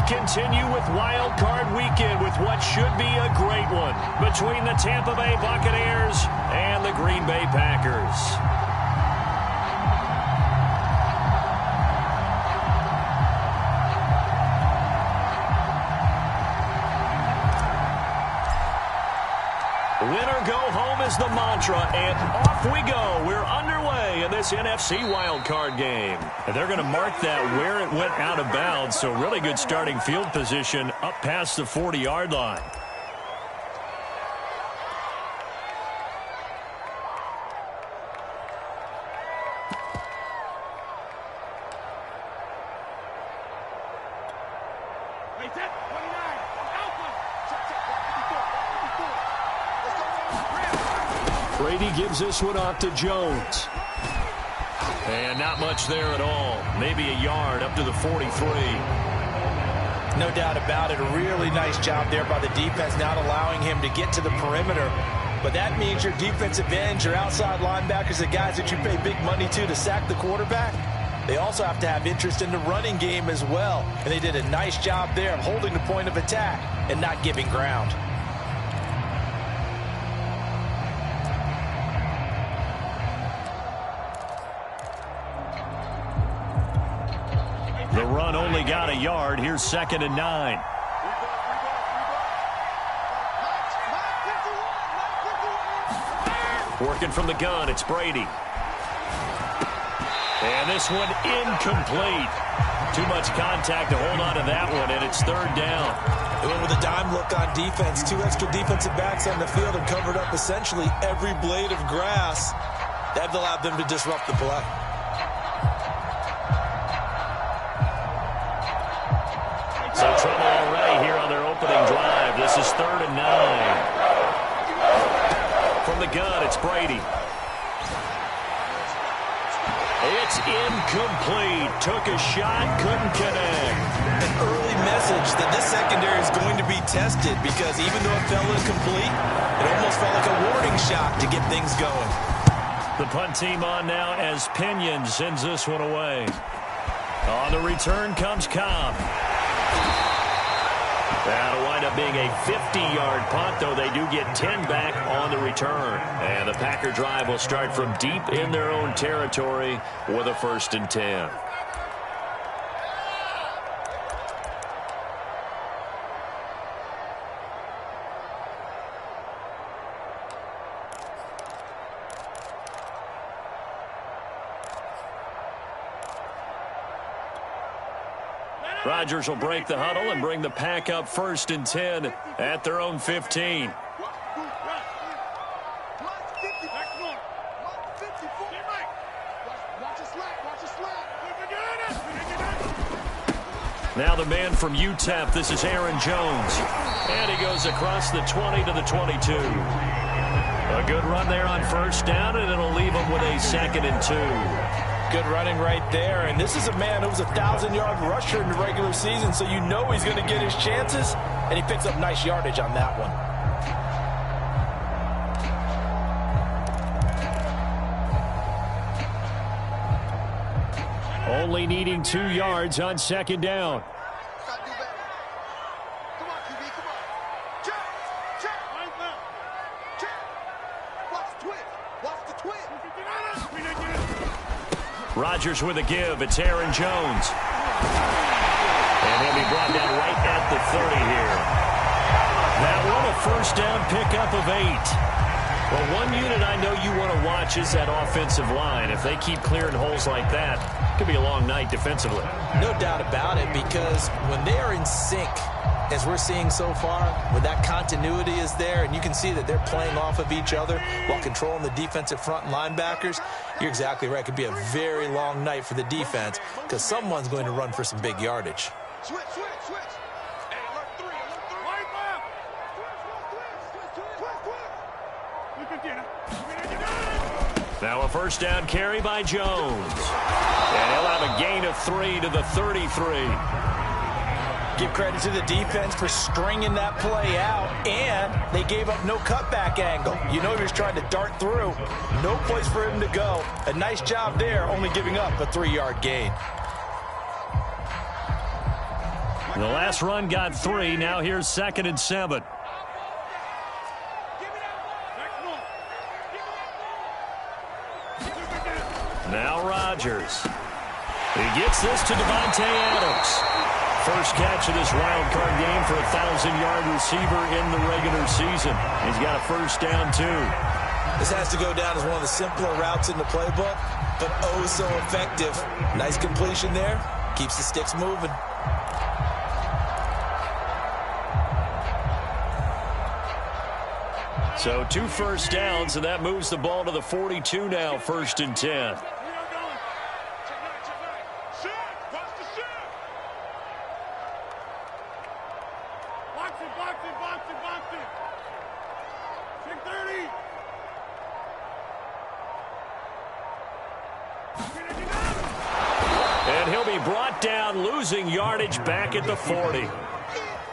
continue with Wild Card Weekend with what should be a great one between the Tampa Bay Buccaneers and the Green Bay Packers. Winner go home is the mantra, and off we go. We're underway in this NFC wildcard game. And they're going to mark that where it went out of bounds, so really good starting field position up past the 40-yard line. Brady gives this one off to Jones. And not much there at all. Maybe a yard up to the 43. No doubt about it. A really nice job there by the defense, not allowing him to get to the perimeter. But that means your defensive ends, your outside linebackers, the guys that you pay big money to sack the quarterback, they also have to have interest in the running game as well. And they did a nice job there of holding the point of attack and not giving ground. The run only got a yard. Here's 2nd and 9. Working from the gun, it's Brady. And this one incomplete. Too much contact to hold on to that one, and it's 3rd down. They went with a dime look on defense. 2 extra defensive backs on the field and covered up essentially every blade of grass. That allowed them to disrupt the play. So trouble already here on their opening drive. This is 3rd and 9. From the gun, it's Brady. It's incomplete. Took a shot, couldn't connect. An early message that this secondary is going to be tested because even though it fell incomplete, it almost felt like a warning shot to get things going. The punt team on now as Pinion sends this one away. On the return comes Cobb. That'll wind up being a 50-yard punt, though they do get 10 back on the return. And the Packer drive will start from deep in their own territory with a 1st and 10. Rodgers will break the huddle and bring the Pack up 1st and 10 at their own 15. Now the man from UTEP, this is Aaron Jones. And he goes across the 20 to the 22. A good run there on 1st down, and it'll leave him with a 2nd and 2. Good running right there, and this is a man who was a 1,000-yard rusher in the regular season, so you know he's going to get his chances, and he picks up nice yardage on that one. Only needing 2 yards on 2nd down. Rodgers with a give. It's Aaron Jones. And he'll be brought down right at the 30 here. That one a 1st down pickup of 8. Well, one unit I know you want to watch is that offensive line. If they keep clearing holes like that, it could be a long night defensively. No doubt about it, because when they are in sync, as we're seeing so far, when that continuity is there and you can see that they're playing off of each other while controlling the defensive front and linebackers, you're exactly right. It could be a very long night for the defense because someone's going to run for some big yardage. Switch. Hey, alert 3. Now a 1st down carry by Jones. And he'll have a gain of 3 to the 33. Give credit to the defense for stringing that play out, and they gave up no cutback angle. You know he was trying to dart through. No place for him to go. A nice job there, only giving up a 3-yard gain. The last run got 3. Now here's 2nd and 7. Now Rodgers. He gets this to Devontae Adams. First catch of this wild card game for a 1,000-yard receiver in the regular season. He's got a first down, too. This has to go down as one of the simpler routes in the playbook, but oh so effective. Nice completion there. Keeps the sticks moving. So 2 first downs, and that moves the ball to the 42 now, 1st and 10. And he'll be brought down, losing yardage back at the 40.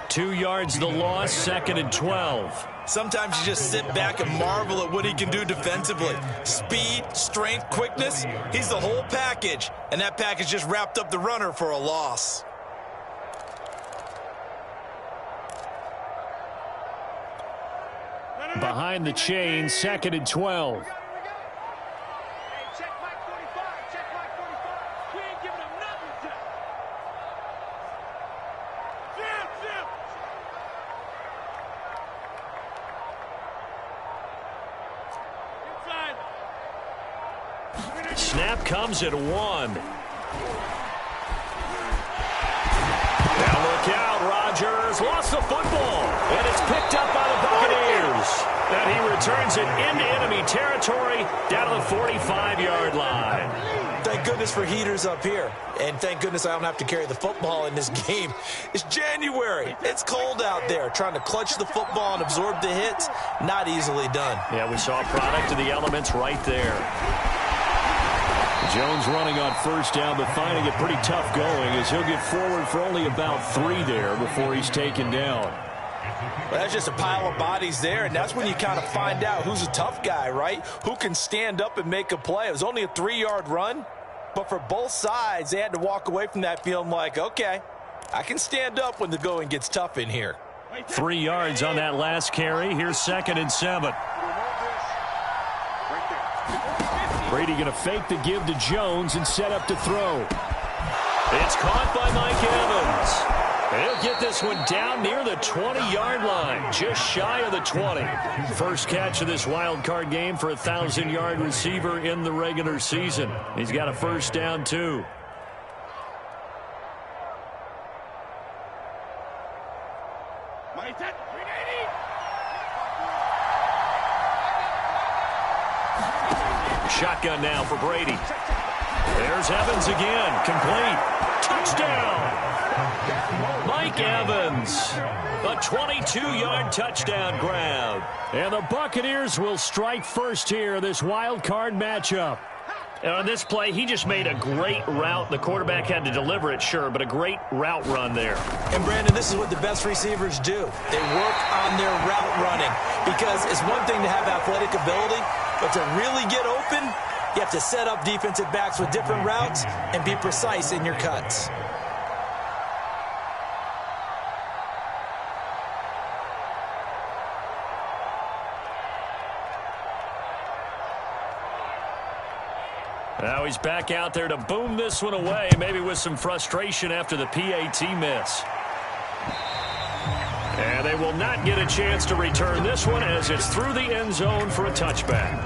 2 yards the loss, 2nd and 12. Sometimes you just sit back and marvel at what he can do defensively. Speed, strength, quickness, he's the whole package. And that package just wrapped up the runner for a loss. Behind the chain, 2nd and 12. Snap comes at 1. Now look out, Rodgers lost the football, and it's picked up by the Buccaneers. And he returns it into enemy territory down to the 45-yard line. Thank goodness for heaters up here. And thank goodness I don't have to carry the football in this game. It's January. It's cold out there. Trying to clutch the football and absorb the hits, not easily done. Yeah, we saw a product of the elements right there. Jones running on first down, but finding it pretty tough going as he'll get forward for only about 3 there before he's taken down. Well, that's just a pile of bodies there, and that's when you kind of find out who's a tough guy, right? Who can stand up and make a play. It was only a 3-yard run, but for both sides, they had to walk away from that feeling like, okay, I can stand up when the going gets tough in here. 3 yards on that last carry. Here's 2nd and 7. Brady going to fake the give to Jones and set up to throw. It's caught by Mike Evans. He'll get this one down near the 20-yard line, just shy of the 20. First catch of this wild card game for a 1,000-yard receiver in the regular season. He's got a first down, too. Shotgun now for Brady. There's Evans again. Complete. Touchdown. Mike Evans. A 22-yard touchdown grab. And the Buccaneers will strike first here, this wild card matchup. And on this play, he just made a great route. The quarterback had to deliver it, sure, but a great route run there. And, Brandon, this is what the best receivers do. They work on their route running because it's one thing to have athletic ability, but to really get open, you have to set up defensive backs with different routes and be precise in your cuts. Now he's back out there to boom this one away, maybe with some frustration after the PAT miss. And they will not get a chance to return this one as it's through the end zone for a touchback.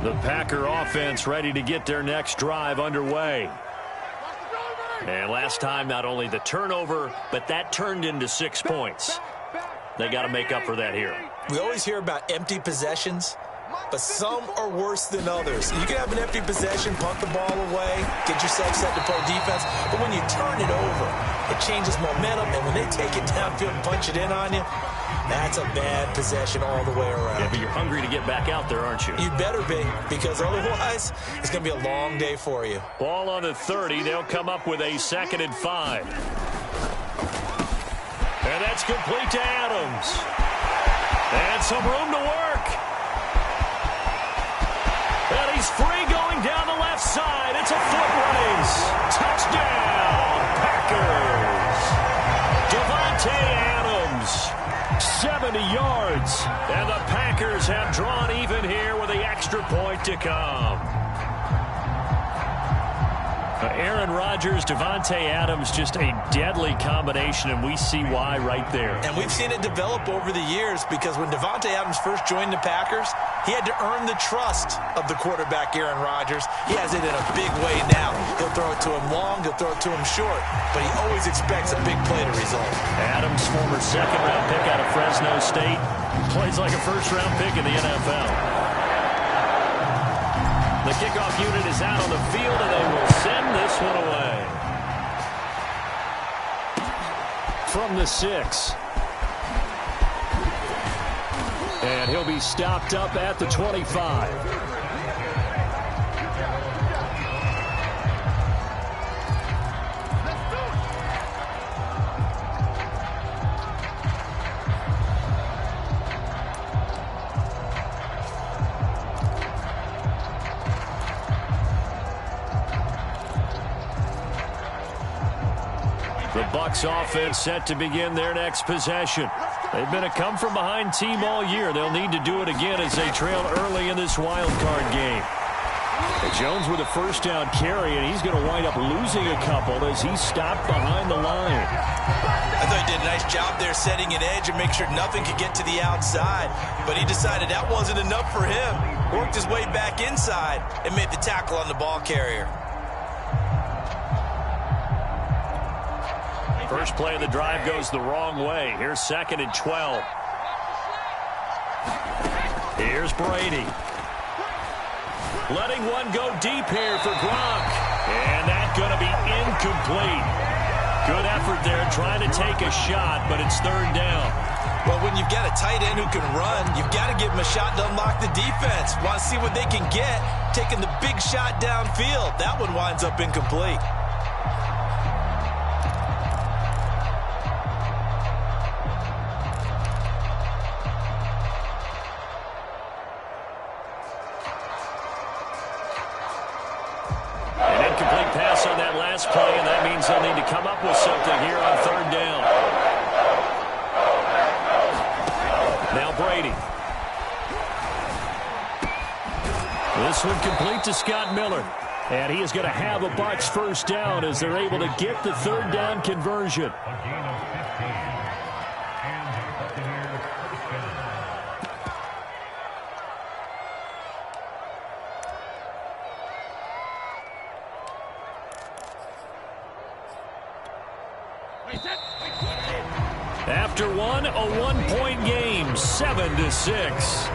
The Packer offense ready to get their next drive underway. And last time, not only the turnover, but that turned into 6 points. They got to make up for that here. We always hear about empty possessions, but some are worse than others. You can have an empty possession, punt the ball away, get yourself set to play defense, but when you turn it over, it changes momentum, and when they take it downfield and punch it in on you, that's a bad possession all the way around. Yeah, but you're hungry to get back out there, aren't you? You better be, because otherwise, it's going to be a long day for you. Ball on the 30. They'll come up with a 2nd and 5. That's complete to Adams. And some room to work. And he's free going down the left side. It's a foot race. Touchdown, Packers. Davante Adams, 70 yards. And the Packers have drawn even here with the extra point to come. Aaron Rodgers, Davante Adams, just a deadly combination, and we see why right there. And we've seen it develop over the years because when Davante Adams first joined the Packers, he had to earn the trust of the quarterback, Aaron Rodgers. He has it in a big way now. He'll throw it to him long, he'll throw it to him short, but he always expects a big play to result. Adams, former second-round pick out of Fresno State, plays like a first-round pick in the NFL. The kickoff unit is out on the field, and they will send this one away. From the 6. And he'll be stopped up at the 25. The Bucs offense set to begin their next possession. They've been a come-from-behind team all year. They'll need to do it again as they trail early in this wild card game. Jones with a first down carry, and he's going to wind up losing a couple as he's stopped behind the line. I thought he did a nice job there setting an edge and make sure nothing could get to the outside. But he decided that wasn't enough for him. Worked his way back inside and made the tackle on the ball carrier. First play of the drive goes the wrong way. Here's 2nd and 12. Here's Brady. Letting one go deep here for Gronk. And that's going to be incomplete. Good effort there trying to take a shot, but it's 3rd down. Well, when you've got a tight end who can run, you've got to give him a shot to unlock the defense. Want to see what they can get, taking the big shot downfield. That one winds up incomplete. Pass on that last play, and that means they'll need to come up with something here on 3rd down. Now Brady. This one complete to Scott Miller. And he is going to have a Bucs first down as they're able to get the 3rd down conversion. After one, a 1-point game, 7-6.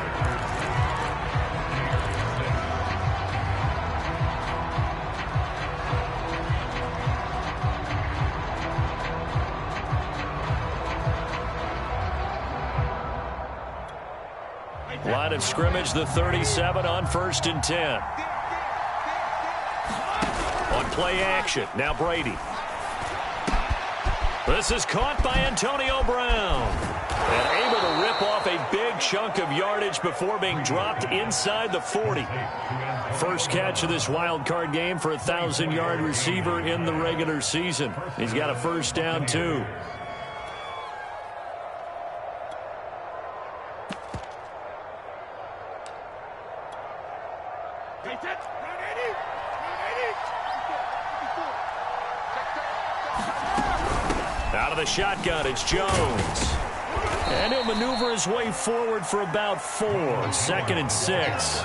Line of scrimmage, the 37 on 1st and 10. On play action, now Brady. This is caught by Antonio Brown. And able to rip off a big chunk of yardage before being dropped inside the 40. First catch of this wild card game for a 1,000-yard receiver in the regular season. He's got a first down, too. Out of the shotgun, it's Jones. And he'll maneuver his way forward for about 4. 2nd and 6.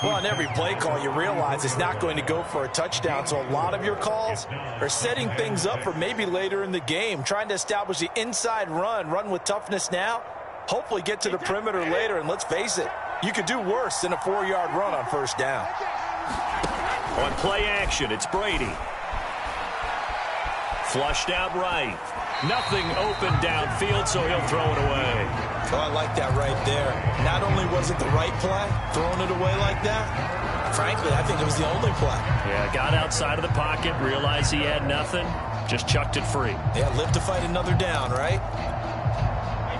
Well, on every play call, you realize it's not going to go for a touchdown. So a lot of your calls are setting things up for maybe later in the game, trying to establish the inside run with toughness now, hopefully get to the perimeter later. And let's face it, you could do worse than a 4-yard run on first down. On play action, it's Brady. Flushed out right. Nothing open downfield, so he'll throw it away. Oh, I like that right there. Not only was it the right play, throwing it away like that, frankly, I think it was the only play. Yeah, got outside of the pocket, realized he had nothing, Just chucked it free. Yeah, live to fight another down, right?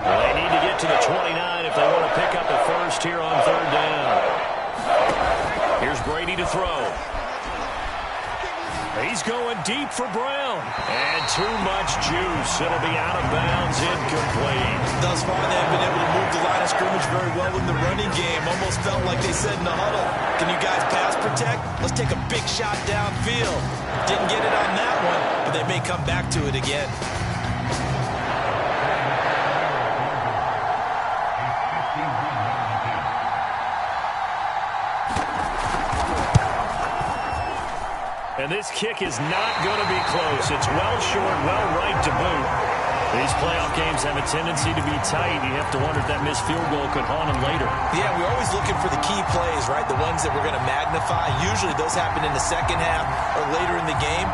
Well, they need to get to the 29 if they want to pick up a first here on third down. Here's Brady to throw. He's going deep for Brown. And too much juice. It'll be out of bounds, incomplete. Thus far, they've been able to move the line of scrimmage very well in the running game. Almost felt like they said in the huddle, can you guys pass protect? Let's take a big shot downfield. Didn't get it on that one, but they may come back to it again. And this kick is not going to be close. It's well short, well right to boot. These playoff games have a tendency to be tight. You have to wonder if that missed field goal could haunt them later. Yeah, we're always looking for the key plays, right? The ones that we're going to magnify. Usually those happen in the second half or later in the game.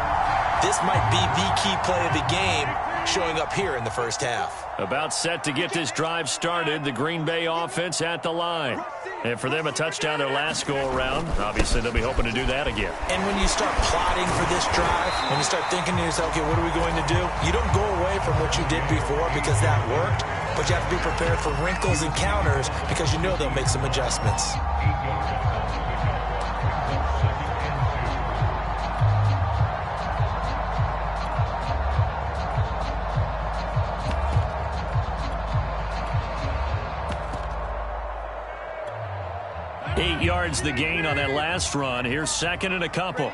This might be the key play of the game showing up here in the first half. About set to get this drive started. The Green Bay offense at the line. And for them, a touchdown their last go-around. Obviously, they'll be hoping to do that again. And when you start plotting for this drive, when you start thinking to yourself, okay, what are we going to do? You don't go away from what you did before because that worked, but you have to be prepared for wrinkles and counters because you know they'll make some adjustments. Yards the gain on that last run. Here's second and a couple.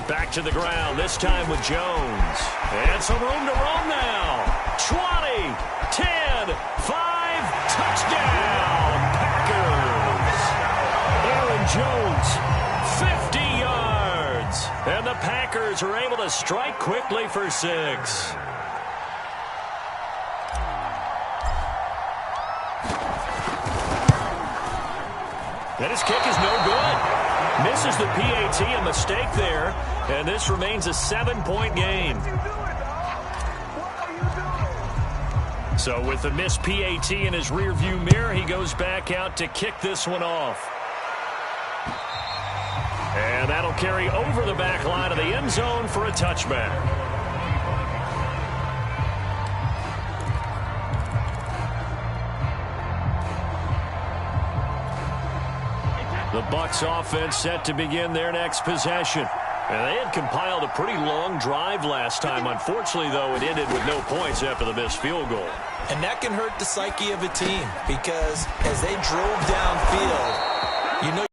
Back to the ground, this time with Jones. And some room to run now. 20, 10, 5, touchdown, Packers. Aaron Jones, 50 yards. And the Packers are able to strike quickly for 6. And his kick is no good. Misses the PAT, a mistake there. And this remains a 7-point game. So with the missed PAT in his rearview mirror, he goes back out to kick this one off. And that'll carry over the back line of the end zone for a touchback. The Bucs offense set to begin their next possession. And they had compiled a pretty long drive last time. Unfortunately, though, it ended with no points after the missed field goal. And that can hurt the psyche of a team because as they drove downfield, you know,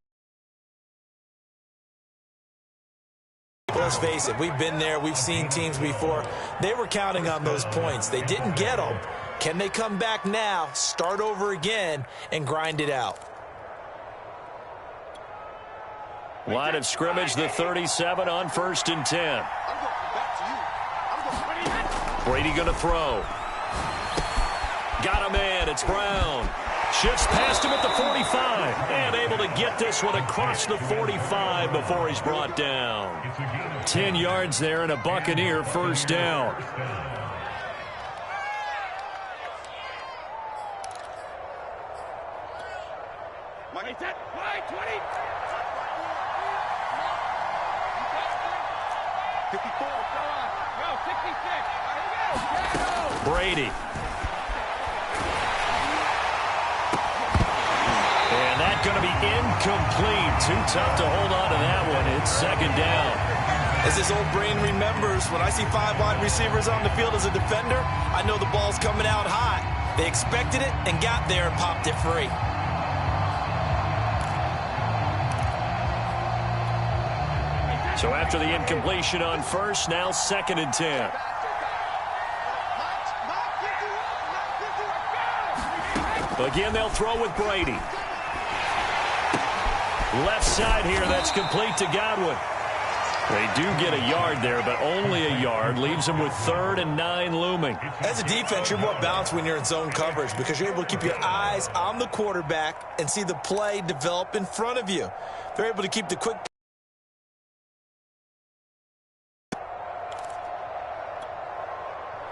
let's face it, we've been there, we've seen teams before. They were counting on those points. They didn't get them. Can they come back now, start over again, and grind it out? Line of scrimmage, the 37 on 1st and 10. Brady going to throw. Got a man, it's Brown. Shifts past him at the 45. And able to get this one across the 45 before he's brought down. 10 yards there and a Buccaneer first down. Money set. Wide 20. 54. Go, 66. Brady. And that's going to be incomplete. Too tough to hold on to that one. It's second down. As this old brain remembers, when I see 5 wide receivers on the field as a defender, I know the ball's coming out hot. They expected it and got there and popped it free. So after the incompletion on first, now 2nd and 10. Again, they'll throw with Brady. Left side here, that's complete to Godwin. They do get a yard there, but only a yard. Leaves them with 3rd and 9 looming. As a defense, you're more balanced when you're in zone coverage because you're able to keep your eyes on the quarterback and see the play develop in front of you. They're able to keep the quick.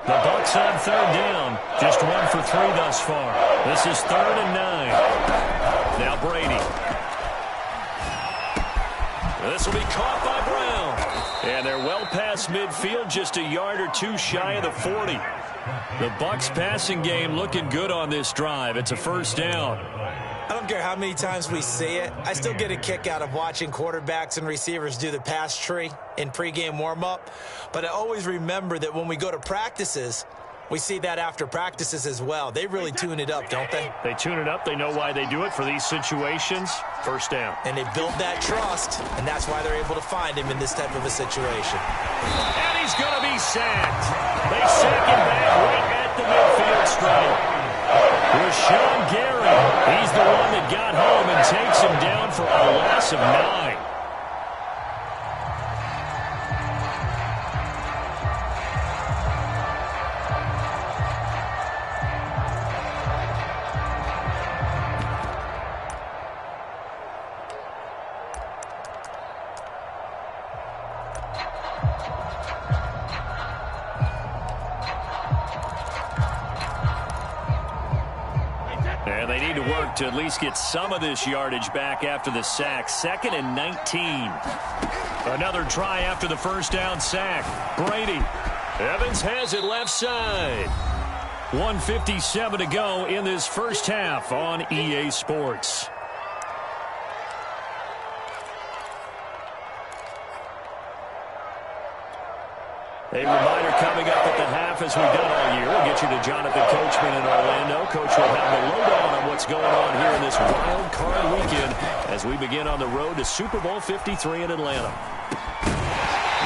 The Bucs on 3rd down. Just 1 for 3 thus far. This is 3rd and 9. Now Brady. This will be caught by Brown. And they're well past midfield, just a yard or two shy of the 40. The Bucs passing game looking good on this drive. It's a first down. I don't care how many times we see it. I still get a kick out of watching quarterbacks and receivers do the pass tree in pregame warm-up. But I always remember that when we go to practices, we see that after practices as well. They really tune it up, don't they? They tune it up. They know why they do it for these situations. First down. And they build that trust, and that's why they're able to find him in this type of a situation. And he's going to be sacked. They sack him back right at the midfield stripe. Rashawn Gary, he's the one that got home and takes him down for a loss of 9. And they need to work to at least get some of this yardage back after the sack. 2nd and 19. Another try after the first down sack. Brady. Evans has it left side. 1:57 to go in this first half on EA Sports. A reminder coming up at the half, as we've done all year. We'll get you to Jonathan Coachman in Orlando. Coach will have the lowdown on what's going on here in this wild card weekend as we begin on the road to Super Bowl 53 in Atlanta.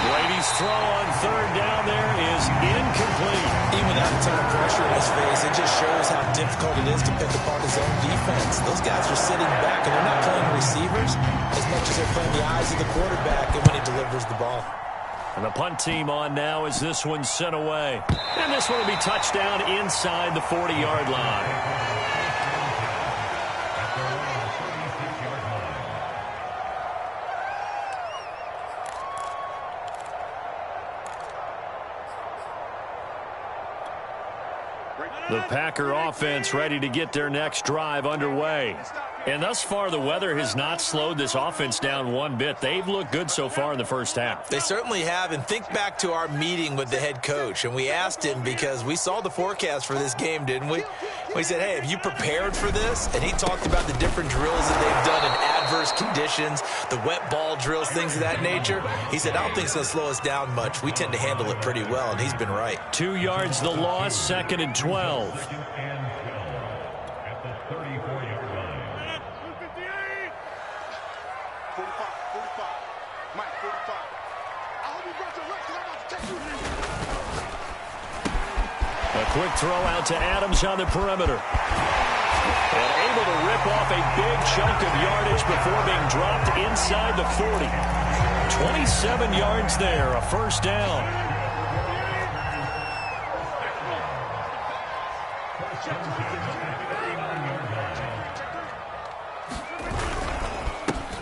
Brady's throw on third down there is incomplete. Even without a ton of pressure in his face, it just shows how difficult it is to pick apart his own defense. Those guys are sitting back, and they're not playing receivers as much as they're playing the eyes of the quarterback and when he delivers the ball. And the punt team on now as this one's sent away. And this one will be touchdown inside the 40-yard line. The Packer offense ready to get their next drive underway. And thus far, the weather has not slowed this offense down one bit. They've looked good so far in the first half. They certainly have. And think back to our meeting with the head coach. And we asked him, because we saw the forecast for this game, didn't we? We said, hey, have you prepared for this? And he talked about the different drills that they've done in adverse conditions, the wet ball drills, things of that nature. He said, I don't think it's going to slow us down much. We tend to handle it pretty well, and he's been right. 2 yards the loss, 2nd and 12. A quick throw out to Adams on the perimeter. And able to rip off a big chunk of yardage before being dropped inside the 40. 27 yards there, a first down.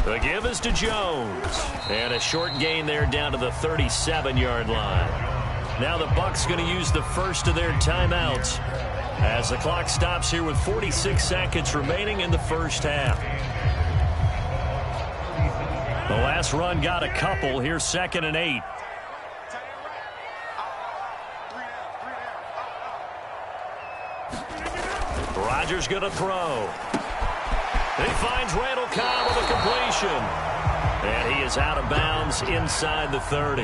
The give is to Jones. And a short gain there down to the 37-yard line. Now the Bucs going to use the first of their timeouts as the clock stops here with 46 seconds remaining in the first half. The last run got a couple. Here's 2nd and 8. Rodgers going to throw. He finds Randall Cobb with a completion. And he is out of bounds inside the 30.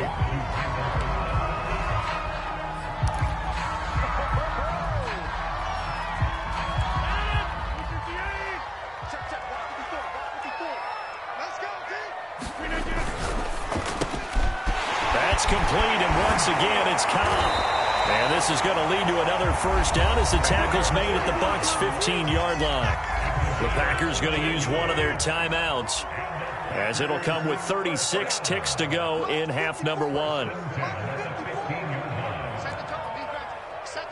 That's complete, and once again it's Cobb. And this is going to lead to another first down as the tackle's made at the Bucs' 15-yard line. The Packers going to use one of their timeouts as it'll come with 36 ticks to go in half number 1. Set the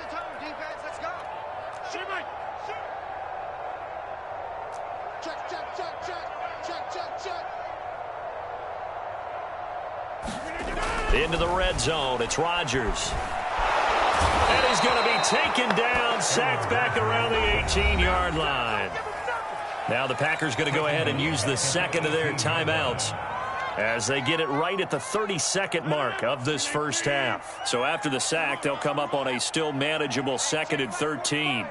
tone, defense. Let's go. Shimmy. Check, check, check, check. Check, check, check. Into the red zone. It's Rodgers. And he's going to be taken down, sacked back around the 18-yard line. Now the Packers going to go ahead and use the second of their timeouts as they get it right at the 30-second mark of this first half. So after the sack, they'll come up on a still manageable 2nd and 13.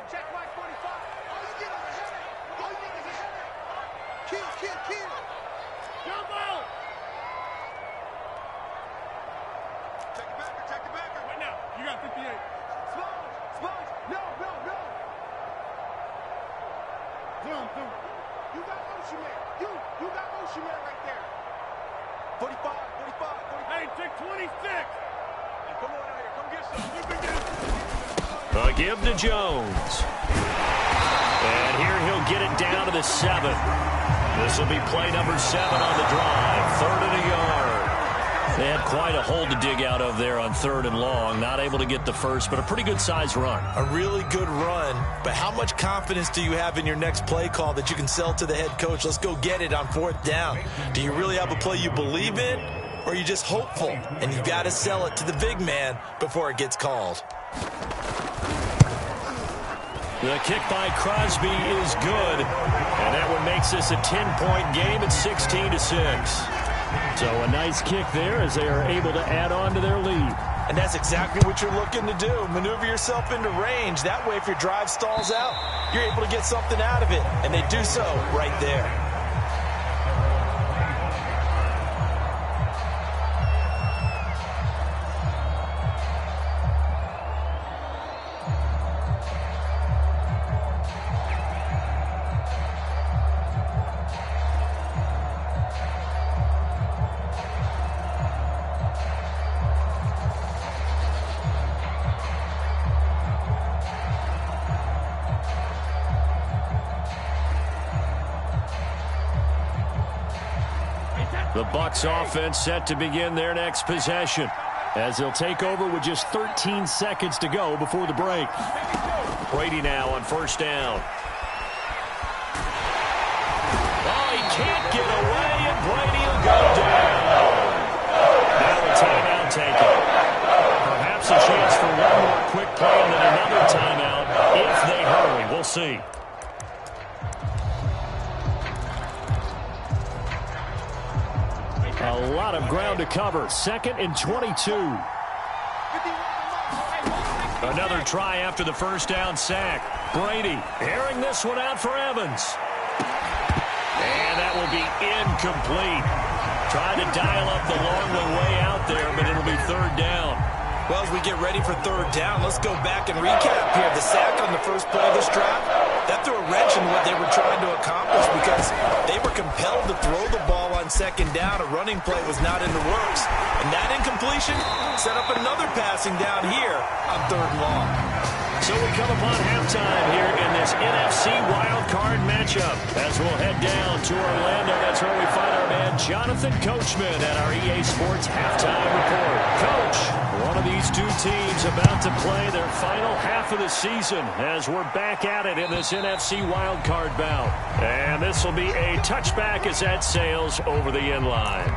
A give to Jones. And here he'll get it down to the 7. This will be play number 7 on the drive. 3rd and a yard. They had quite a hole to dig out of there on 3rd and long. Not able to get the first, but a pretty good-sized run. A really good run, but how much confidence do you have in your next play call that you can sell to the head coach? Let's go get it on 4th down. Do you really have a play you believe in, or are you just hopeful? And you've got to sell it to the big man before it gets called. The kick by Crosby is good, and that one makes this a 10-point game at 16-6. So a nice kick there as they are able to add on to their lead. And that's exactly what you're looking to do. Maneuver yourself into range. That way, if your drive stalls out, you're able to get something out of it. And they do so right there. The Bucs offense set to begin their next possession as they'll take over with just 13 seconds to go before the break. Brady now on 1st down. Oh, he can't get away, and Brady will go down. Now a timeout taken. Perhaps a chance for one more quick play and then another timeout if they hurry. We'll see. A lot of ground to cover. 2nd and 22. Another try after the 1st down sack. Brady airing this one out for Evans. And that will be incomplete. Trying to dial up the long way out there, but it'll be 3rd down. Well, as we get ready for 3rd down, let's go back and recap here. The sack on the first play of this drive, that threw a wrench in what they were trying to accomplish because they were compelled to throw the ball on 2nd down. A running play was not in the works. And that incompletion set up another passing down here on 3rd and long. So we come upon halftime here in this NFC wildcard matchup as we'll head down to Orlando. That's where we find our man Jonathan Coachman at our EA Sports Halftime Report. Coach, one of these two teams about to play their final half of the season as we're back at it in this NFC wildcard bout. And this will be a touchback as that sails over the end line.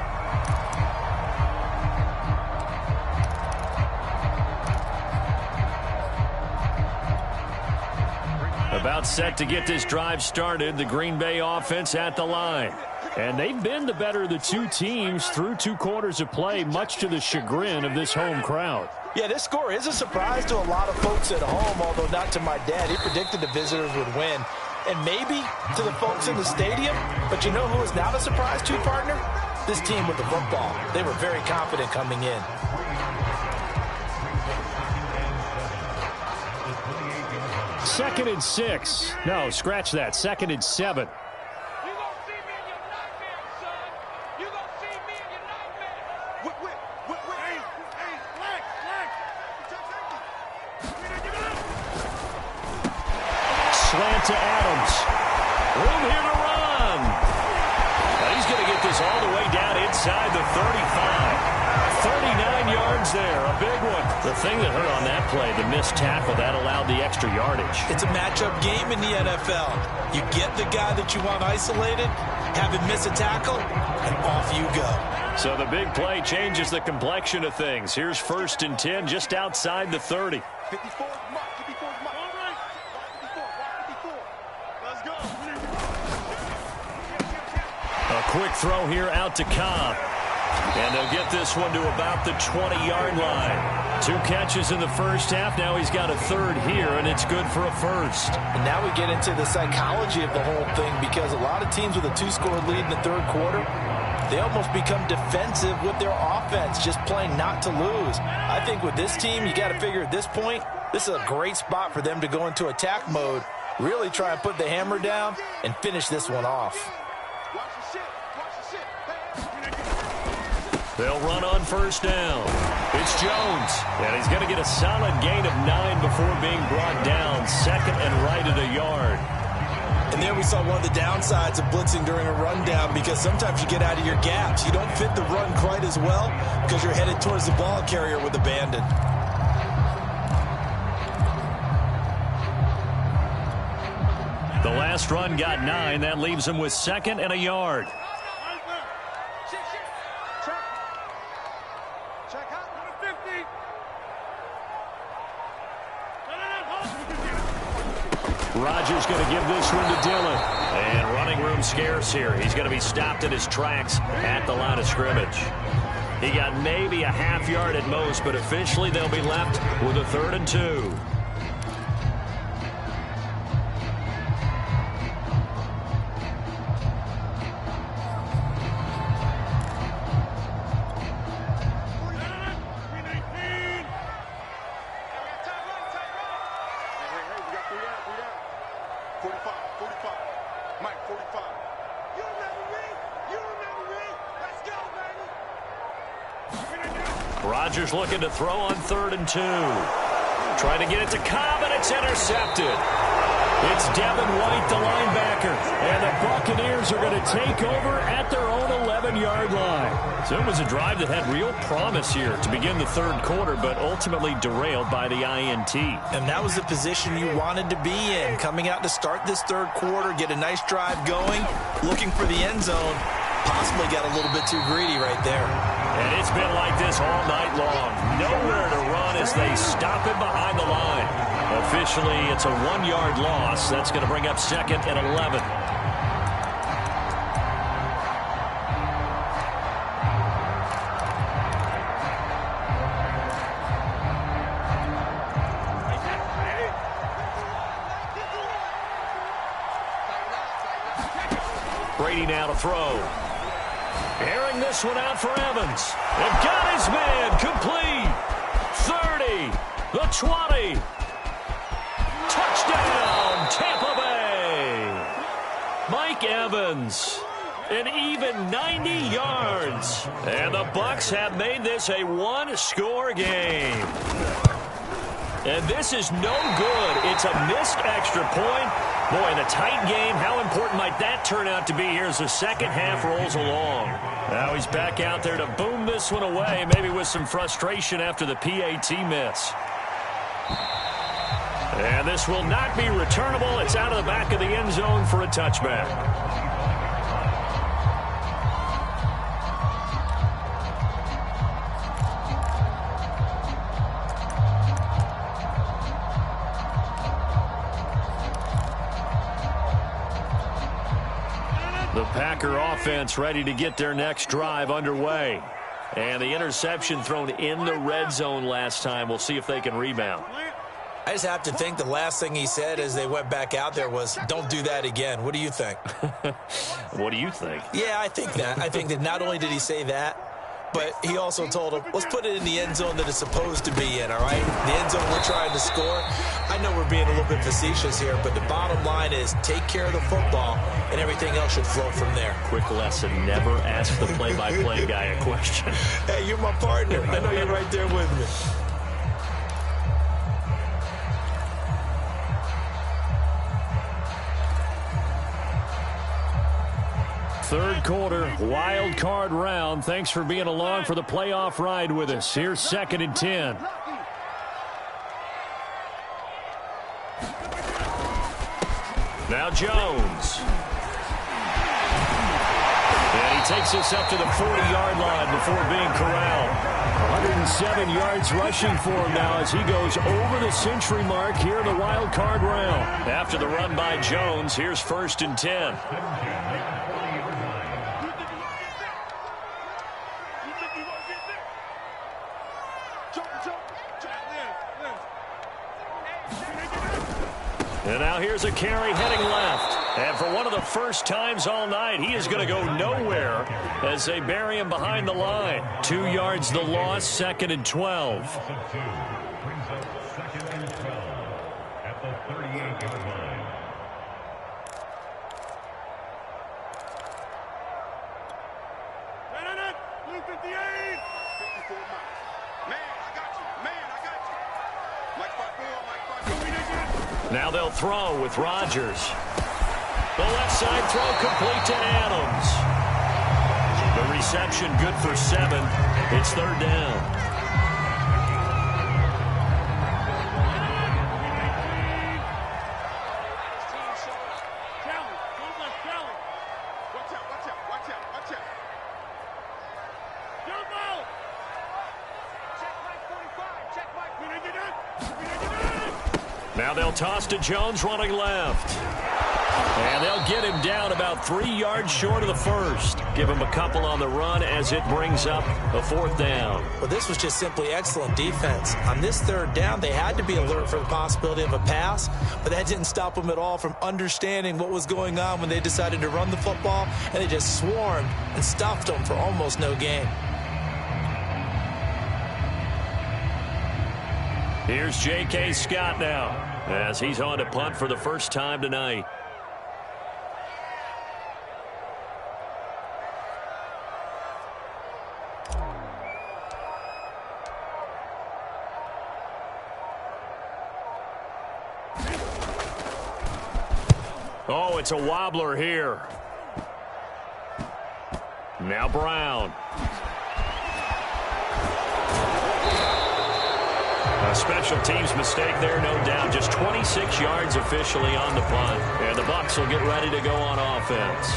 About set to get this drive started, the Green Bay offense at the line. And they've been the better of the two teams through 2 quarters of play, much to the chagrin of this home crowd. Yeah, this score is a surprise to a lot of folks at home, although not to my dad. He predicted the visitors would win. And maybe to the folks in the stadium, but you know who is not a surprise to, partner? This team with the football. They were very confident coming in. 2nd and 6. No, scratch that. 2nd and 7. Slant to Adams. Room here to run. Now he's going to get this all the way down inside the 35. 39 yards there, a big one. The thing that hurt on that play, the missed tackle, that allowed the extra yardage. It's a matchup game in the NFL. You get the guy that you want isolated, have him miss a tackle, and off you go. So the big play changes the complexion of things. Here's 1st and 10 just outside the 30. 54 mark, 54 mark. 54, 54. Let's go. Quick throw here out to Cobb. And they'll get this one to about the 20-yard line. 2 catches in the first half. Now he's got a third here, and it's good for a first. And now we get into the psychology of the whole thing, because a lot of teams with a 2-score lead in the third quarter, they almost become defensive with their offense, just playing not to lose. I think with this team, you got to figure at this point, this is a great spot for them to go into attack mode, really try and put the hammer down and finish this one off. They'll run on first down. It's Jones. And he's going to get a solid gain of 9 before being brought down. Second and right at a yard. And there we saw one of the downsides of blitzing during a rundown, because sometimes you get out of your gaps. You don't fit the run quite as well because you're headed towards the ball carrier with abandon. The last run got 9. That leaves him with second and a yard. Rodgers going to give this one to Dillon. And running room scarce here. He's going to be stopped in his tracks at the line of scrimmage. He got maybe a half yard at most, but officially they'll be left with a 3rd and 2. Rodgers looking to throw on 3rd and 2. Trying to get it to Cobb, and it's intercepted. It's Devin White, the linebacker. And the Buccaneers are going to take over at their own 11-yard line. So it was a drive that had real promise here to begin the third quarter, but ultimately derailed by the INT. And that was the position you wanted to be in. Coming out to start this third quarter, get a nice drive going, looking for the end zone. Possibly got a little bit too greedy right there. And it's been like this all night long. Nowhere to run as they stop him behind the line. Officially, it's a 1-yard loss. That's going to bring up second and 11. Brady now to throw. Airing this one out for Evans. And got his man complete. 30, the 20. Touchdown, Tampa Bay. Mike Evans, an even 90 yards. And the Bucs have made this a 1-score game. And this is no good. It's a missed extra point. Boy, in a tight game, how important might that turn out to be here as the second half rolls along? Now he's back out there to boom this one away, maybe with some frustration after the PAT miss. And this will not be returnable. It's out of the back of the end zone for a touchback. The Packer offense ready to get their next drive underway. And the interception thrown in the red zone last time. We'll see if they can rebound. I just have to think the last thing he said as they went back out there was, don't do that again. What do you think? What do you think? Yeah, I think that. I think that not only did he say that, but he also told him, let's put it in the end zone that it's supposed to be in, all right? The end zone we're trying to score. I know we're being a little bit facetious here, but the bottom line is take care of the football, and everything else should flow from there. Quick lesson, never ask the play-by-play guy a question. Hey, you're my partner. I know you're right there with me. Third quarter, wild card round. Thanks for being along for the playoff ride with us. Here's second and 10. Now Jones. And he takes us up to the 40-yard line before being corralled. 107 yards rushing for him now as he goes over the century mark here in the wild card round. After the run by Jones, here's first and 10. And now here's a carry heading left. And for one of the first times all night, he is going to go nowhere as they bury him behind the line. 2 yards the loss, 2nd and 12. Brings up 2nd and 12 at the 38-yard line. Blue 58. 54 miles. Man, I got you. Man, I got you. Mike 5-4, Mike 5-4. Now they'll throw with Rodgers. The left side throw complete to Adams. The reception good for 7. It's 3rd down. Now they'll toss to Jones running left. And they'll get him down about 3 yards short of the first. Give him a couple on the run as it brings up a 4th down. Well, this was just simply excellent defense. On this 3rd down, they had to be alert for the possibility of a pass, but that didn't stop them at all from understanding what was going on when they decided to run the football, and they just swarmed and stuffed them for almost no gain. Here's J.K. Scott now as he's on to punt for the first time tonight. Oh, it's a wobbler here. Now Brown. A special teams mistake there, no doubt. Just 26 yards officially on the punt. And the Bucs will get ready to go on offense.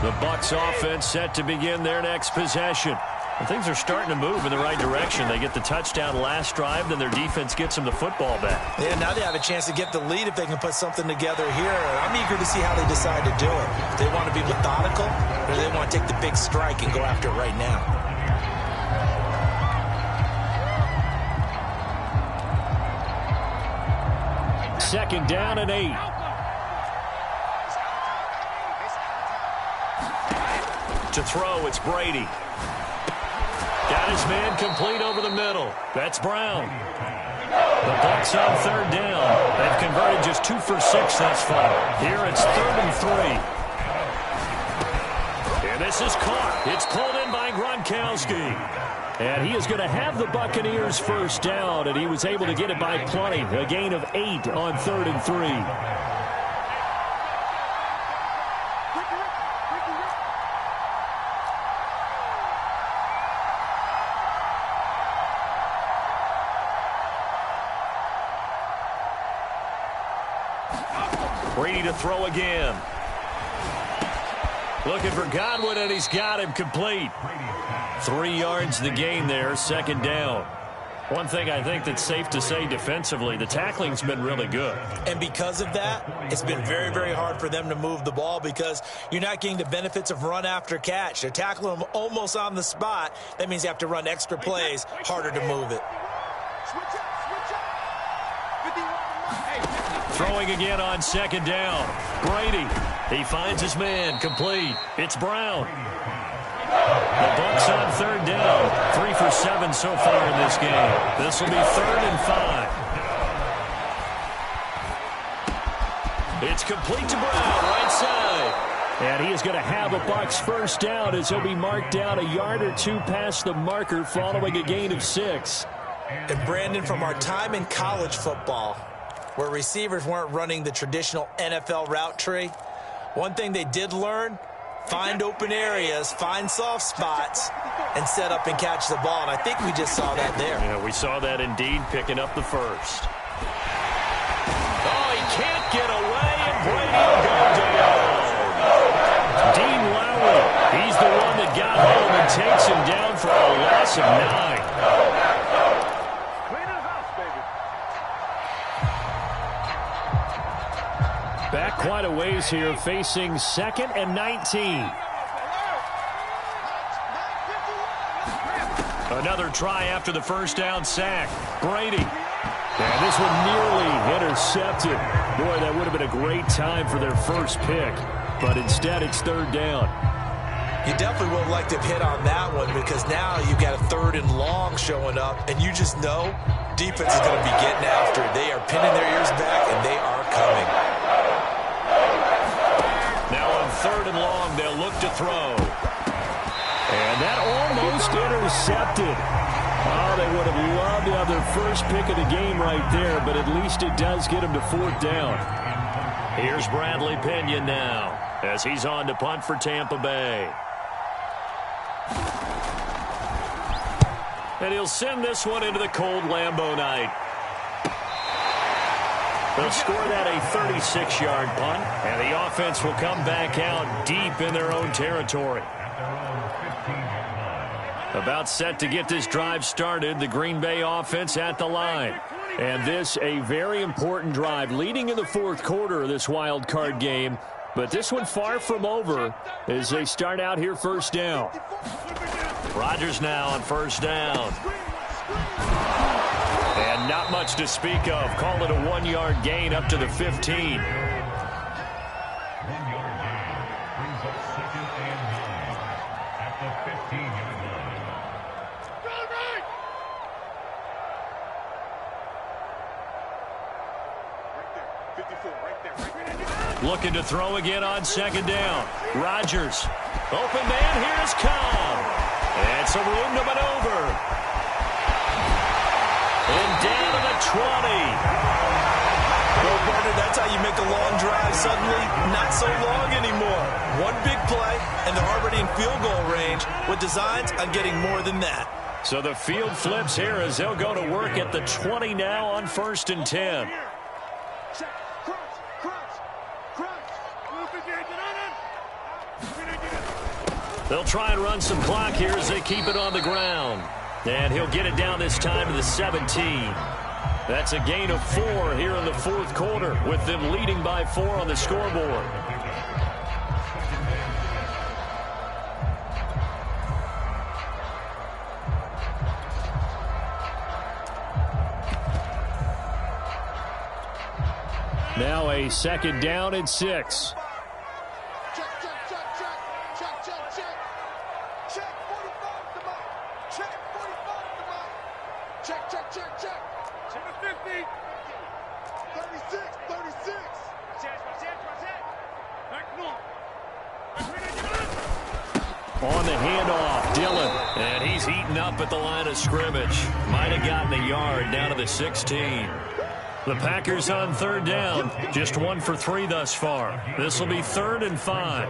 The Bucs offense set to begin their next possession. And things are starting to move in the right direction. They get the touchdown last drive, then their defense gets them the football back. Yeah, now they have a chance to get the lead if they can put something together here. I'm eager to see how they decide to do it. If they want to be methodical, or they want to take the big strike and go after it right now. Second down and 8. To throw, it's Brady. Got his man complete over the middle. That's Brown. The Bucs on 3rd down. They've converted just 2 for 6 thus far. Here it's 3rd and 3. And this is caught. It's pulled in by Gronkowski. And he is going to have the Buccaneers first down, and he was able to get it by plenty. A gain of 8 on 3rd and 3. Brady to throw again. Looking for Godwin, and he's got him complete. 3 yards the gain there, 2nd down. One thing I think that's safe to say defensively, the tackling's been really good. And because of that, it's been very, very hard for them to move the ball because you're not getting the benefits of run after catch. They're tackling them almost on the spot. That means you have to run extra plays, harder to move it. Throwing again on 2nd down. Brady, he finds his man, complete. It's Brown. The Bucs on 3rd down. 3 for 7 so far in this game. This will be 3rd and 5. It's complete to Brown, right side. And he is going to have a Bucs first down as he'll be marked down a yard or 2 past the marker following a gain of 6. And Brandon, from our time in college football, where receivers weren't running the traditional NFL route tree, one thing they did learn, find open areas, find soft spots, and set up and catch the ball. And I think we just saw that there. Yeah, we saw that indeed, picking up the first. Oh, he can't get away, and Brady will go down. Dean Lowry, he's the one that got home and takes him down for a loss of 9. Back quite a ways here, facing 2nd and 19. Another try after the first down sack. Brady. And this one nearly intercepted. Boy, that would have been a great time for their first pick. But instead, it's third down. You definitely would have liked to have hit on that one because now you've got a 3rd and long showing up, and you just know defense is going to be getting after it. They are pinning their ears back, and they are coming. Now on 3rd and long, they'll look to throw. And that almost intercepted. Oh, they would have loved to have their first pick of the game right there, but at least it does get them to 4th down. Here's Bradley Pinion now as he's on to punt for Tampa Bay. And he'll send this one into the cold Lambeau night. They'll score that a 36-yard punt, and the offense will come back out deep in their own territory. About set to get this drive started, the Green Bay offense at the line. And this a very important drive leading in the 4th quarter of this wild card game. But this one far from over as they start out here first down. Rodgers now on first down. And not much to speak of. Call it a 1-yard gain up to the 15. 1-yard gain brings up 2nd and 9 at the 15-yard line. Looking to throw again on 2nd down. Rodgers. Open man, here's Cobb. And some room to maneuver. And down to the 20. Well, Bernard, that's how you make a long drive suddenly not so long anymore. One big play, and they're already in field goal range with designs on getting more than that. So the field flips here as they'll go to work at the 20 now on 1st and 10. They'll try and run some clock here as they keep it on the ground. And he'll get it down this time to the 17. That's a gain of 4 here in the 4th quarter with them leading by 4 on the scoreboard. Now a 2nd down and 6. On the handoff, Dillon. And he's eaten up at the line of scrimmage. Might have gotten a yard down to the 16. The Packers on 3rd down. Just 1 for 3 thus far. This will be 3rd and 5.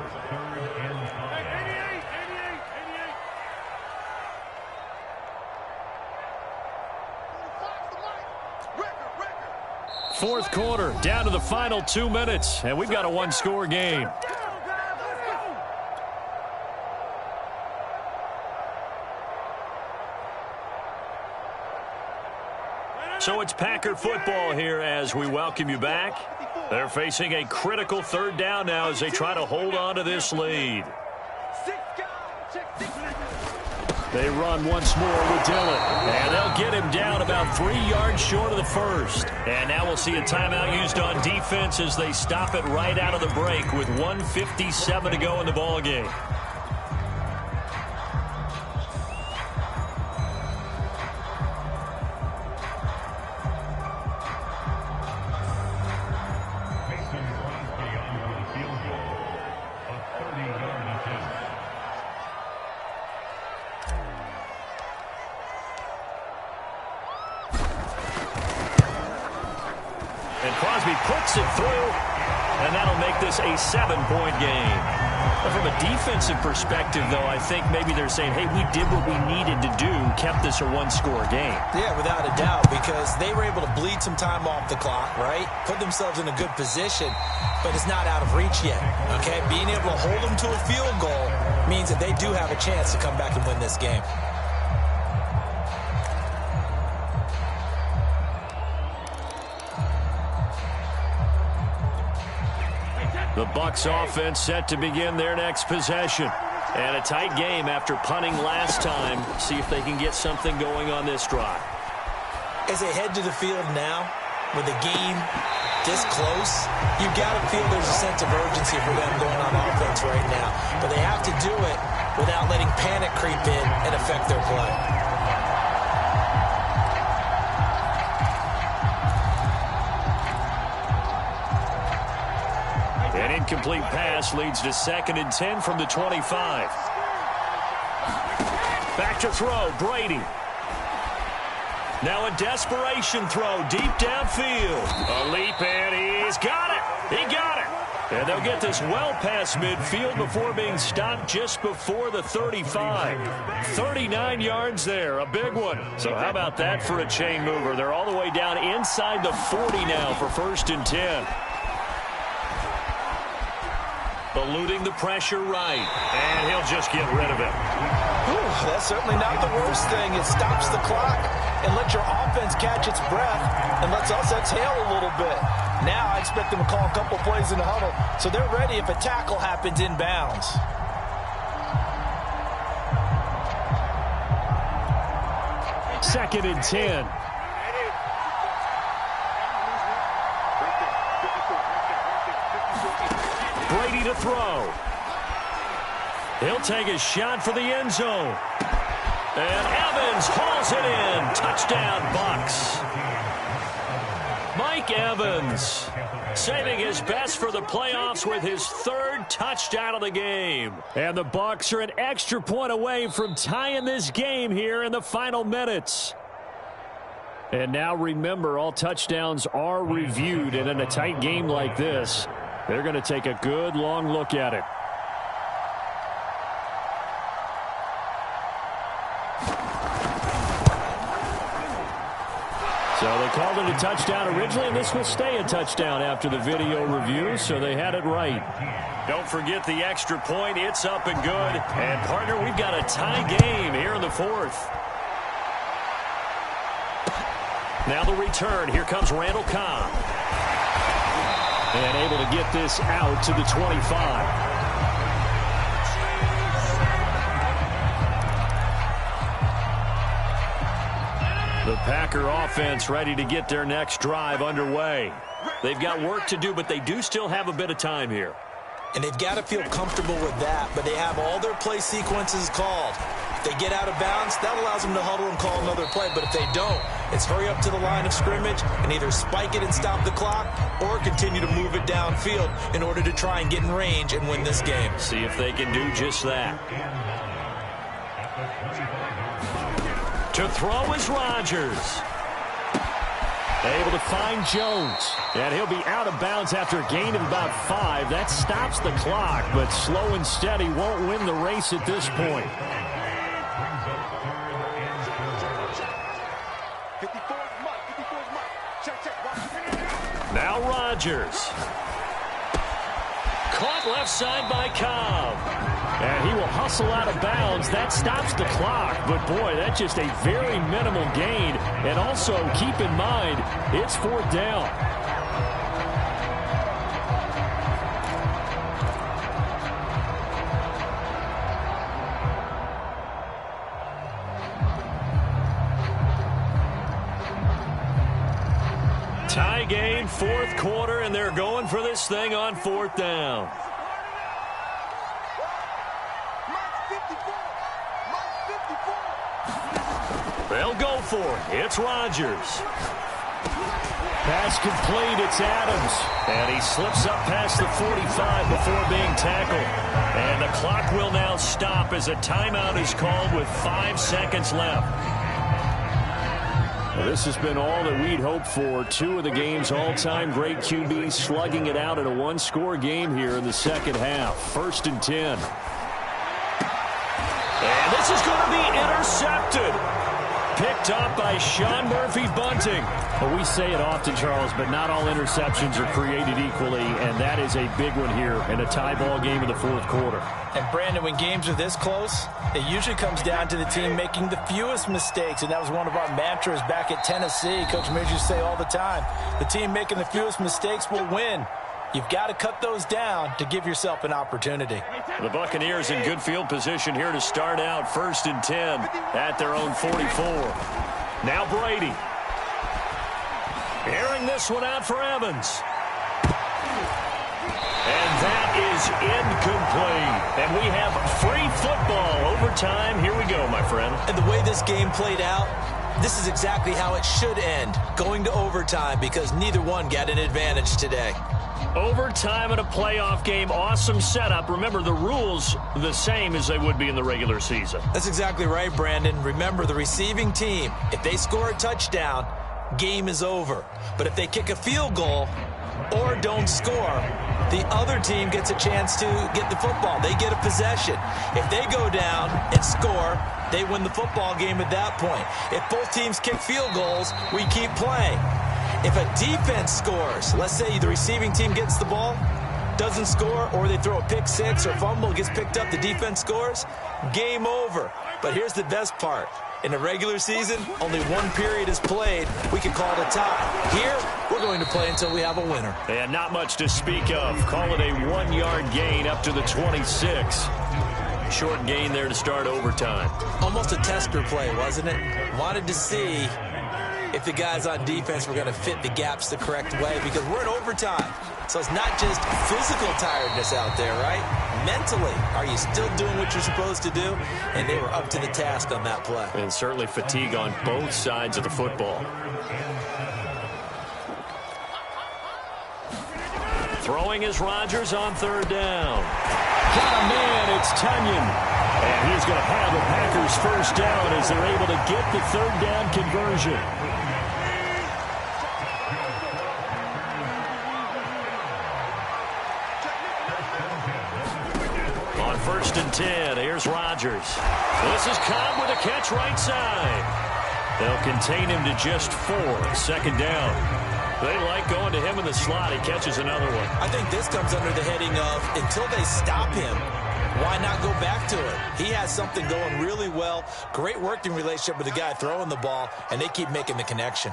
Fourth quarter, down to the final 2 minutes, and we've got a 1-score game. So it's Packer football here as we welcome you back. They're facing a critical 3rd down now as they try to hold on to this lead. They run once more with Dillon, and they'll get him down about 3 yards short of the first. And now we'll see a timeout used on defense as they stop it right out of the break with 1:57 to go in the ballgame. Puts it through, and that'll make this a 7-point game. But from a defensive perspective, though, I think maybe they're saying, hey, we did what we needed to do, kept this a 1-score game. Yeah, without a doubt, because they were able to bleed some time off the clock, right? Put themselves in a good position, but it's not out of reach yet, okay? Being able to hold them to a field goal means that they do have a chance to come back and win this game. The Bucs offense set to begin their next possession. And a tight game after punting last time. See if they can get something going on this drive. As they head to the field now, with the game this close, you got to feel there's a sense of urgency for them going on offense right now. But they have to do it without letting panic creep in and affect their play. An incomplete pass leads to 2nd and 10 from the 25. Back to throw, Brady. Now a desperation throw deep downfield. A leap, and he's got it. He got it. And they'll get this well past midfield before being stopped just before the 35. 39 yards there, a big one. So how about that for a chain mover? They're all the way down inside the 40 now for 1st and 10. Eluding the pressure right, and he'll just get rid of it. Ooh, that's certainly not the worst thing. It stops the clock and lets your offense catch its breath and lets us exhale a little bit. Now I expect them to call a couple plays in the huddle, so they're ready if a tackle happens inbounds. Second and 10. Brady to throw. He'll take a shot for the end zone. And Evans hauls it in. Touchdown, Bucs. Mike Evans saving his best for the playoffs with his 3rd touchdown of the game. And the Bucs are an extra point away from tying this game here in the final minutes. And now remember, all touchdowns are reviewed, and in a tight game like this, they're going to take a good long look at it. So they called it a touchdown originally, and this will stay a touchdown after the video review, so they had it right. Don't forget the extra point. It's up and good. And, partner, we've got a tie game here in the 4th. Now the return. Here comes Randall Cobb. And able to get this out to the 25. The Packer offense ready to get their next drive underway. They've got work to do, but they do still have a bit of time here. And they've got to feel comfortable with that, but they have all their play sequences called. If they get out of bounds, that allows them to huddle and call another play. But if they don't, it's hurry up to the line of scrimmage and either spike it and stop the clock or continue to move it downfield in order to try and get in range and win this game. See if they can do just that. To throw is Rodgers. Able to find Jones. And he'll be out of bounds after a gain of about 5. That stops the clock, but slow and steady won't win the race at this point. 54's Mike. 54's Mike. Check. Now Rodgers. Caught left side by Cobb. And he will hustle out of bounds. That stops the clock. But, boy, that's just a very minimal gain. And also, keep in mind, it's 4th down. Tie game, 4th quarter, and they're going for this thing on 4th down. They'll go for it. It's Rodgers. Pass complete. It's Adams. And he slips up past the 45 before being tackled. And the clock will now stop as a timeout is called with 5 seconds left. Well, this has been all that we'd hoped for. 2 of the game's all-time great QBs slugging it out in a 1-score game here in the second half. 1st and 10. And this is going to be intercepted. Picked up by Sean Murphy-Bunting. Well, we say it often, Charles, but not all interceptions are created equally, and that is a big one here in a tie ball game in the 4th quarter. And, Brandon, when games are this close, it usually comes down to the team making the fewest mistakes, and that was one of our mantras back at Tennessee. Coach Majors say all the time, the team making the fewest mistakes will win. You've got to cut those down to give yourself an opportunity. The Buccaneers in good field position here to start out 1st and 10 at their own 44. Now Brady. Airing this one out for Evans. And that is incomplete. And we have free football overtime. Here we go, my friend. And the way this game played out, this is exactly how it should end, going to overtime, because neither one got an advantage today. Overtime in a playoff game, awesome setup. Remember, the rules the same as they would be in the regular season. That's exactly right, Brandon. Remember, the receiving team, if they score a touchdown, game is over. But if they kick a field goal or don't score, the other team gets a chance to get the football. They get a possession. If they go down and score, they win the football game at that point. If both teams kick field goals, we keep playing. If a defense scores, let's say the receiving team gets the ball, doesn't score, or they throw a pick six or fumble, gets picked up, the defense scores, game over. But here's the best part. In the regular season, only one period is played. We can call it a tie. Here, we're going to play until we have a winner. And not much to speak of. Call it a 1-yard gain up to the 26. Short gain there to start overtime. Almost a tester play, wasn't it? Wanted to see if the guys on defense were going to fit the gaps the correct way, because we're in overtime. So it's not just physical tiredness out there, right? Mentally, are you still doing what you're supposed to do? And they were up to the task on that play. And certainly fatigue on both sides of the football. Throwing is Rodgers on 3rd down. Got a man, it's Tunyon. And he's going to have the Packers first down as they're able to get the 3rd down conversion. On 1st and 10, here's Rodgers. This is Cobb with a catch right side. They'll contain him to just 4. 2nd down. They like going to him in the slot. He catches another one. I think this comes under the heading of, until they stop him, why not go back to it? He has something going really well. Great working relationship with the guy throwing the ball, and they keep making the connection.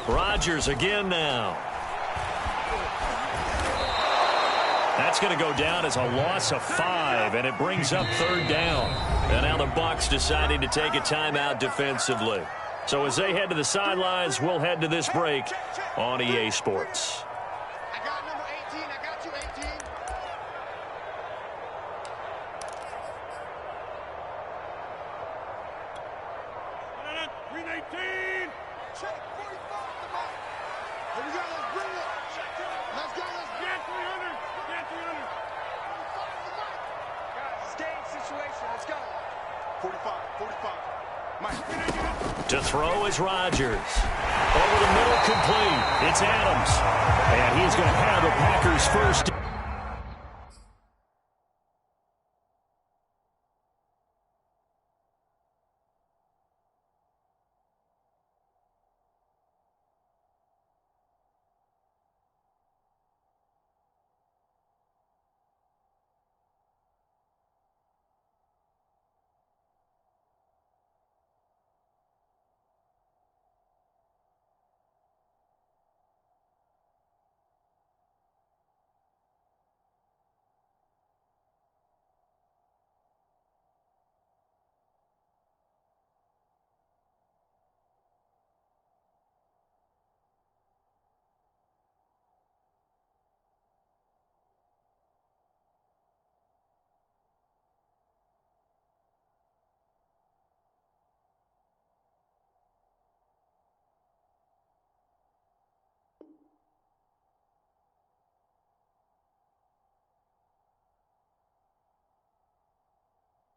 Rodgers again now. That's going to go down as a loss of 5, and it brings up 3rd down. And now the Bucs deciding to take a timeout defensively. So as they head to the sidelines, we'll head to this break on EA Sports. I got number 18. I got you, 18. Green 18. Check 45. Here we go. Let's bring it. Let's go. Let's get 300. Get 300. Guys, it's game situation. Let's go. 45. 45. Mike. To throw is Rodgers. Over the middle, complete. It's Adams. And he's going to have the Packers first.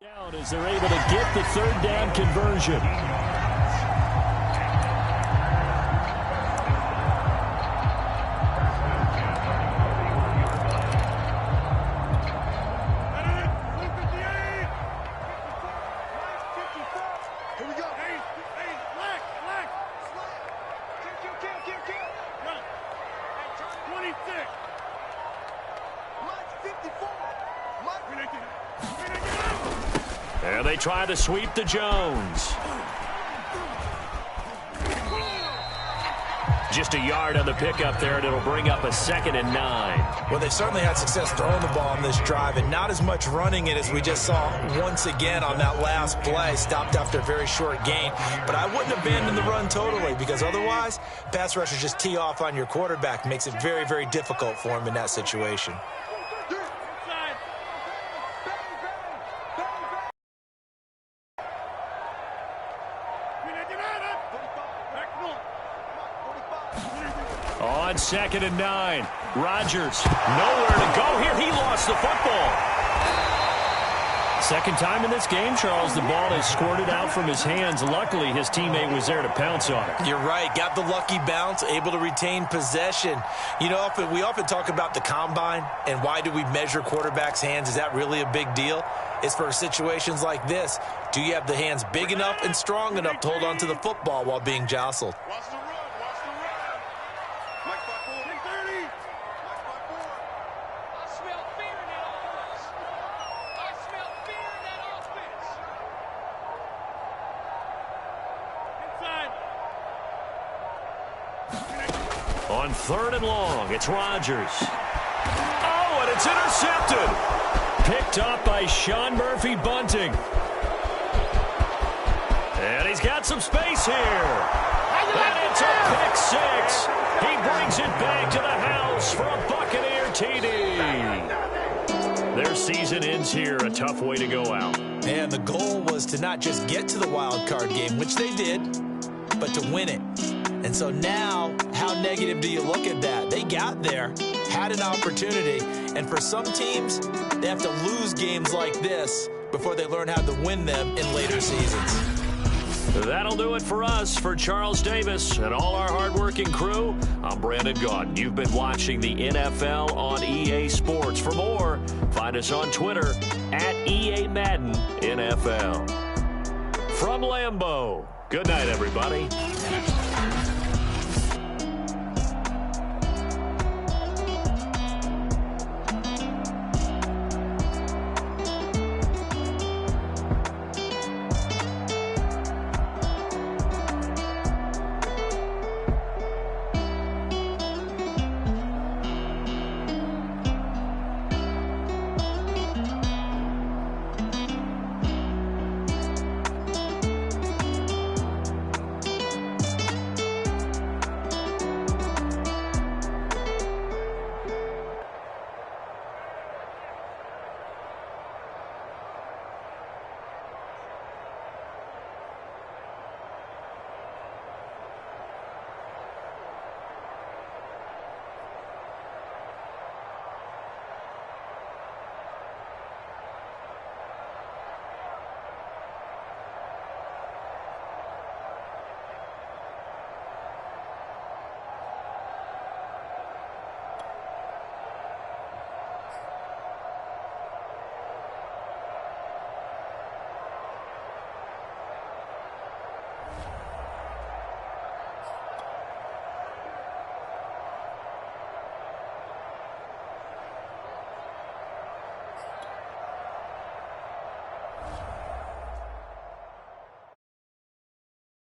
Down as they're able to get the 3rd down conversion. Here we go. Hey, black. Kill. Run. 26. Mike 54. Mike. There they try to sweep to Jones. Just a yard on the pickup there, and it'll bring up a 2nd and 9. Well, they've certainly had success throwing the ball on this drive, and not as much running it as we just saw once again on that last play. Stopped after a very short gain. But I wouldn't abandon the run totally, because otherwise, pass rushers just tee off on your quarterback. Makes it very, very difficult for him in that situation. On 2nd and 9, Rodgers, nowhere to go here. He lost the football. Second time in this game, Charles, the ball is squirted out from his hands. Luckily, his teammate was there to pounce on it. You're right. Got the lucky bounce, able to retain possession. You know, we often talk about the combine and why do we measure quarterbacks' hands. Is that really a big deal? It's for situations like this. Do you have the hands big enough and strong enough to hold on to the football while being jostled? Watch the run. Watch the run. Mike 5-4. 30. Mike 5-4. I smell fear in that offense. I smell fear in that offense. Inside. On 3rd and long, it's Rodgers. Oh, and it's intercepted. Picked up by Sean Murphy Bunting. And he's got some space here. And it's a pick 6. He brings it back to the house for a Buccaneer TD. Their season ends here, a tough way to go out. And the goal was to not just get to the wild card game, which they did, but to win it. And so now, how negative do you look at that? They got there, had an opportunity, and for some teams, they have to lose games like this before they learn how to win them in later seasons. That'll do it for us. For Charles Davis and all our hardworking crew, I'm Brandon Gaudin. You've been watching the NFL on EA Sports. For more, find us on Twitter at EA Madden NFL. From Lambeau, good night, everybody.